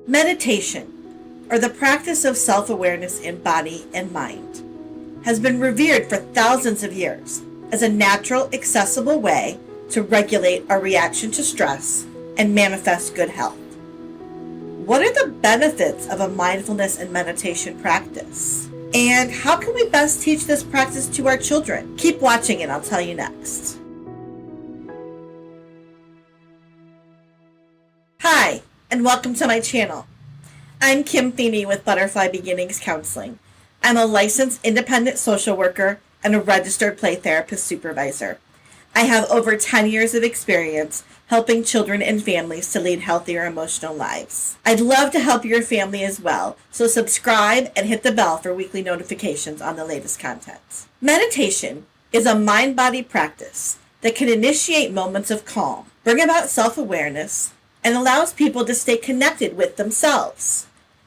Meditation, or the practice of self-awareness in body and mind, has been revered for thousands of years as a natural, accessible way to regulate our reaction to stress and manifest good health. What are the benefits of a mindfulness and meditation practice? And how can we best teach this practice to our children? Keep watching and I'll tell you next. Hi, and welcome to my channel. I'm Kim Feeney with Butterfly Beginnings Counseling. I'm a licensed independent social worker and a registered play therapist supervisor. I have over 10 years of experience helping children and families to lead healthier emotional lives. I'd love to help your family as well, so subscribe and hit the bell for weekly notifications on the latest content. Meditation is a mind-body practice that can initiate moments of calm, bring about self-awareness, and allows people to stay connected with themselves.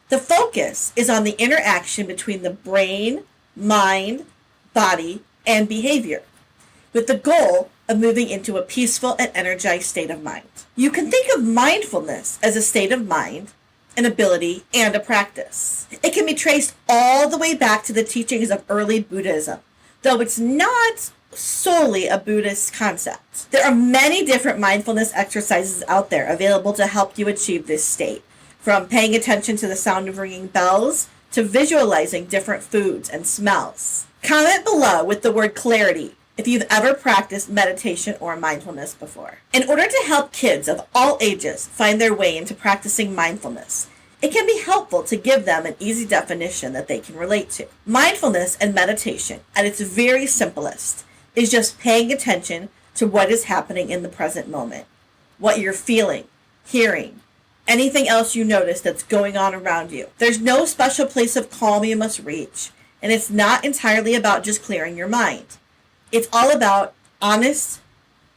The focus is on the interaction between the brain, mind, body, and behavior, with the goal of moving into a peaceful and energized state of mind. You can think of mindfulness as a state of mind, an ability, and a practice. It can be traced all the way back to the teachings of early Buddhism, though it's not solely a Buddhist concept. There are many different mindfulness exercises out there available to help you achieve this state, from paying attention to the sound of ringing bells to visualizing different foods and smells. Comment below with the word clarity if you've ever practiced meditation or mindfulness before. In order to help kids of all ages find their way into practicing mindfulness, it can be helpful to give them an easy definition that they can relate to. Mindfulness and meditation, at its very simplest, is just paying attention to what is happening in the present moment, what you're feeling, hearing, anything else you notice that's going on around you. There's no special place of calm you must reach, and it's not entirely about just clearing your mind. It's all about honest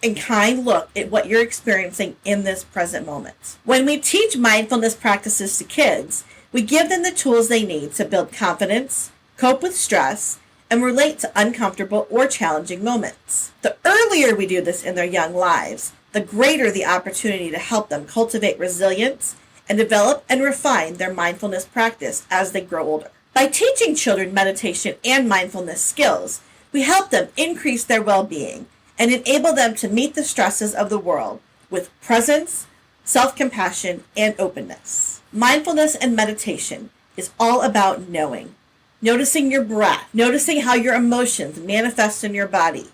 and kind look at what you're experiencing in this present moment. When we teach mindfulness practices to kids, we give them the tools they need to build confidence, cope with stress, and relate to uncomfortable or challenging moments. The earlier we do this in their young lives, the greater the opportunity to help them cultivate resilience and develop and refine their mindfulness practice as they grow older. By teaching children meditation and mindfulness skills, we help them increase their well-being and enable them to meet the stresses of the world with presence, self-compassion, and openness. Mindfulness and meditation is all about knowing. Noticing your breath, noticing how your emotions manifest in your body,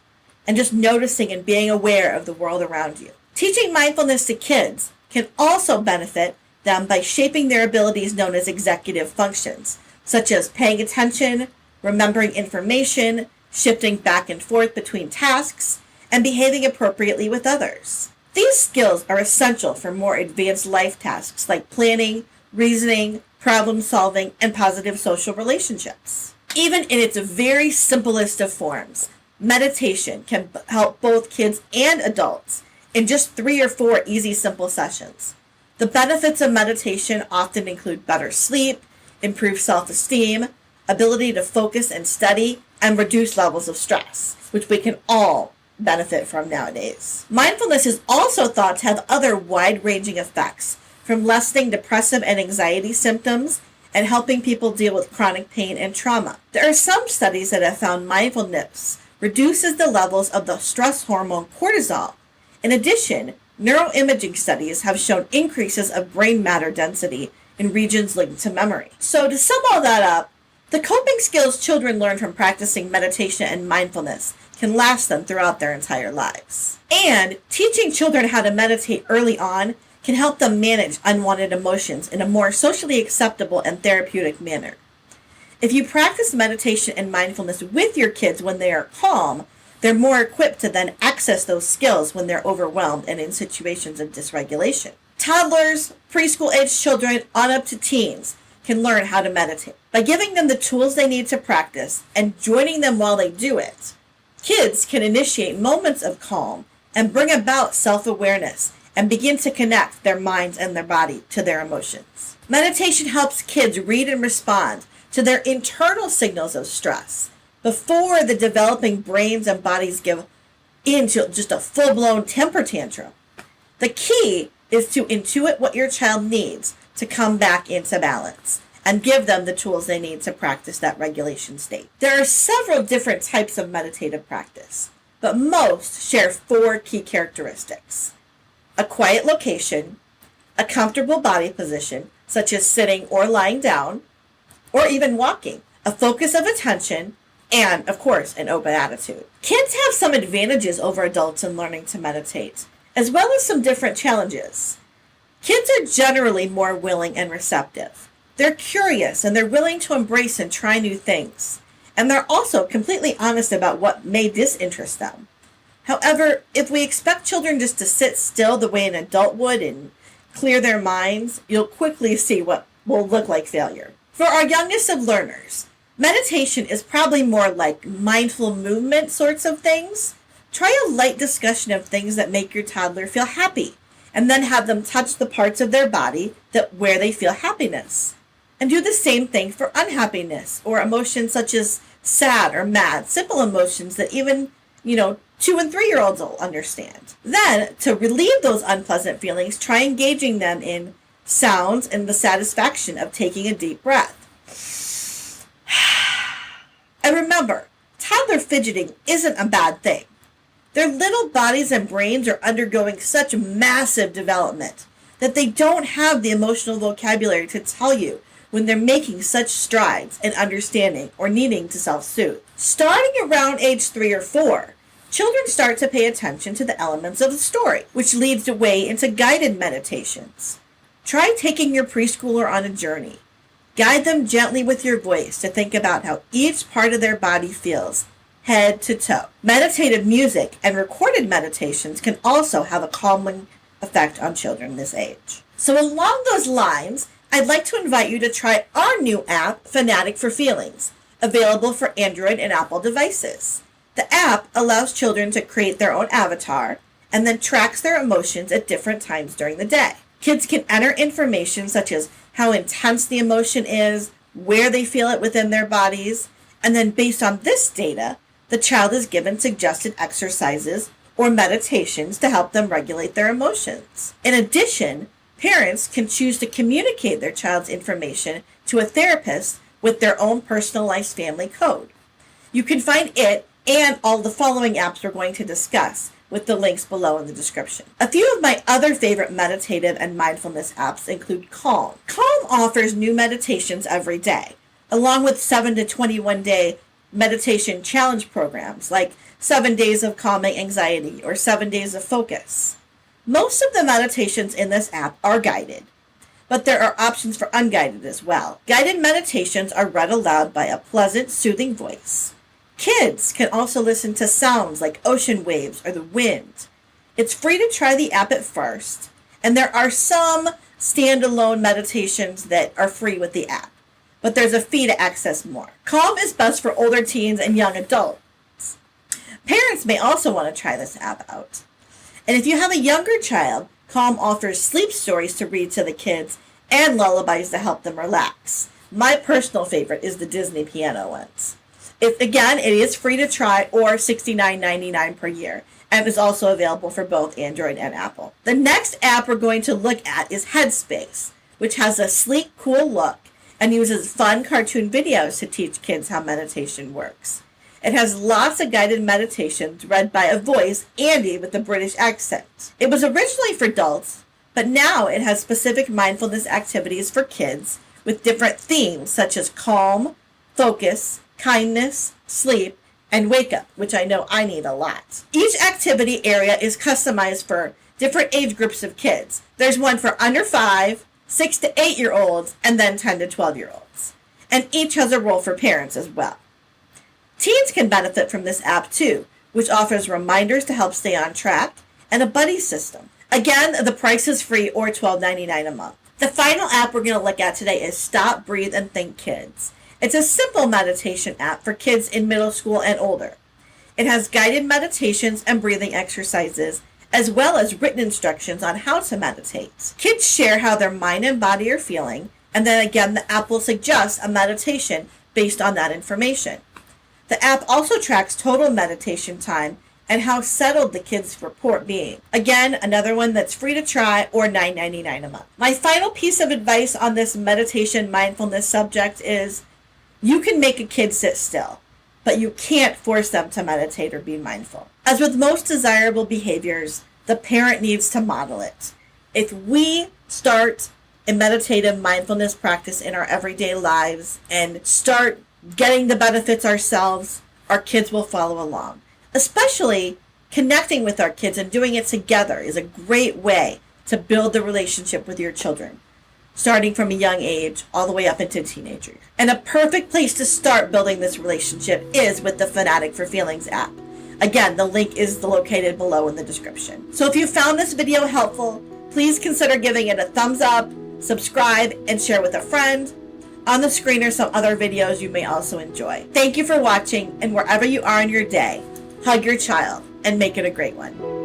and just noticing and being aware of the world around you. Teaching mindfulness to kids can also benefit them by shaping their abilities known as executive functions, such as paying attention, remembering information, shifting back and forth between tasks, and behaving appropriately with others. These skills are essential for more advanced life tasks like planning, reasoning, problem solving, and positive social relationships. Even in its very simplest of forms, meditation can help both kids and adults in just 3 or 4 easy, simple sessions. The benefits of meditation often include better sleep, improved self-esteem, ability to focus and study, and reduce levels of stress, which we can all benefit from nowadays. Mindfulness is also thought to have other wide-ranging effects, from lessening depressive and anxiety symptoms and helping people deal with chronic pain and trauma. There are some studies that have found mindfulness reduces the levels of the stress hormone cortisol. In addition, neuroimaging studies have shown increases of brain matter density in regions linked to memory. So to sum all that up, the coping skills children learn from practicing meditation and mindfulness can last them throughout their entire lives. And teaching children how to meditate early on can help them manage unwanted emotions in a more socially acceptable and therapeutic manner. If you practice meditation and mindfulness with your kids when they are calm, they're more equipped to then access those skills when they're overwhelmed and in situations of dysregulation. Toddlers, preschool-aged children, on up to teens can learn how to meditate. By giving them the tools they need to practice and joining them while they do it, kids can initiate moments of calm and bring about self-awareness and begin to connect their minds and their body to their emotions. Meditation helps kids read and respond to their internal signals of stress before the developing brains and bodies give into just a full-blown temper tantrum. The key is to intuit what your child needs to come back into balance and give them the tools they need to practice that regulation state. There are several different types of meditative practice, but most share 4 key characteristics: a quiet location, a comfortable body position, such as sitting or lying down, or even walking, a focus of attention, and, of course, an open attitude. Kids have some advantages over adults in learning to meditate, as well as some different challenges. Kids are generally more willing and receptive. They're curious and they're willing to embrace and try new things. And they're also completely honest about what may disinterest them. However, if we expect children just to sit still the way an adult would and clear their minds, you'll quickly see what will look like failure. For our youngest of learners, meditation is probably more like mindful movement sorts of things. Try a light discussion of things that make your toddler feel happy, and then have them touch the parts of their body where they feel happiness. And do the same thing for unhappiness or emotions such as sad or mad, simple emotions that even, 2 and 3-year-olds will understand. Then, to relieve those unpleasant feelings, try engaging them in sounds and the satisfaction of taking a deep breath. And remember, toddler fidgeting isn't a bad thing. Their little bodies and brains are undergoing such massive development that they don't have the emotional vocabulary to tell you when they're making such strides in understanding or needing to self-soothe. Starting around age 3 or 4, children start to pay attention to the elements of the story, which leads the way into guided meditations. Try taking your preschooler on a journey. Guide them gently with your voice to think about how each part of their body feels, head to toe. Meditative music and recorded meditations can also have a calming effect on children this age. So along those lines, I'd like to invite you to try our new app, Fanatic for Feelings, available for Android and Apple devices. The app allows children to create their own avatar and then tracks their emotions at different times during the day. Kids can enter information such as how intense the emotion is, where they feel it within their bodies, and then based on this data, the child is given suggested exercises or meditations to help them regulate their emotions. In addition, parents can choose to communicate their child's information to a therapist with their own personalized family code. You can find it and all the following apps we're going to discuss with the links below in the description. A few of my other favorite meditative and mindfulness apps include Calm. Calm offers new meditations every day, along with 7 to 21 day meditation challenge programs like 7 days of calming anxiety or 7 days of focus. Most of the meditations in this app are guided, but there are options for unguided as well. Guided meditations are read aloud by a pleasant, soothing voice. Kids can also listen to sounds like ocean waves or the wind. It's free to try the app at first, and there are some standalone meditations that are free with the app, but there's a fee to access more. Calm is best for older teens and young adults. Parents may also want to try this app out. And if you have a younger child, Calm offers sleep stories to read to the kids and lullabies to help them relax. My personal favorite is the Disney piano ones. It is free to try or $69.99 per year, and is also available for both Android and Apple. The next app we're going to look at is Headspace, which has a sleek, cool look and uses fun cartoon videos to teach kids how meditation works. It has lots of guided meditations read by a voice, Andy, with a British accent. It was originally for adults, but now it has specific mindfulness activities for kids with different themes such as calm, focus, kindness, sleep, and wake up, which I know I need a lot. Each activity area is customized for different age groups of kids. There's one for under 5, 6 to 8-year-olds, and then 10 to 12-year-olds. And each has a role for parents as well. Teens can benefit from this app too, which offers reminders to help stay on track and a buddy system. Again, the price is free or $12.99 a month. The final app we're going to look at today is Stop, Breathe, and Think Kids. It's a simple meditation app for kids in middle school and older. It has guided meditations and breathing exercises, as well as written instructions on how to meditate. Kids share how their mind and body are feeling, and then again, the app will suggest a meditation based on that information. The app also tracks total meditation time and how settled the kids report being. Again, another one that's free to try or $9.99 a month. My final piece of advice on this meditation mindfulness subject is you can make a kid sit still, but you can't force them to meditate or be mindful. As with most desirable behaviors, the parent needs to model it. If we start a meditative mindfulness practice in our everyday lives and start getting the benefits ourselves, our kids will follow along. Especially connecting with our kids and doing it together is a great way to build the relationship with your children, starting from a young age all the way up into teenagers. And a perfect place to start building this relationship is with the Fanatic for Feelings app. Again, the link is located below in the description. So if you found this video helpful, please consider giving it a thumbs up, subscribe, and share with a friend. On the screen are some other videos you may also enjoy. Thank you for watching, and wherever you are in your day, hug your child and make it a great one.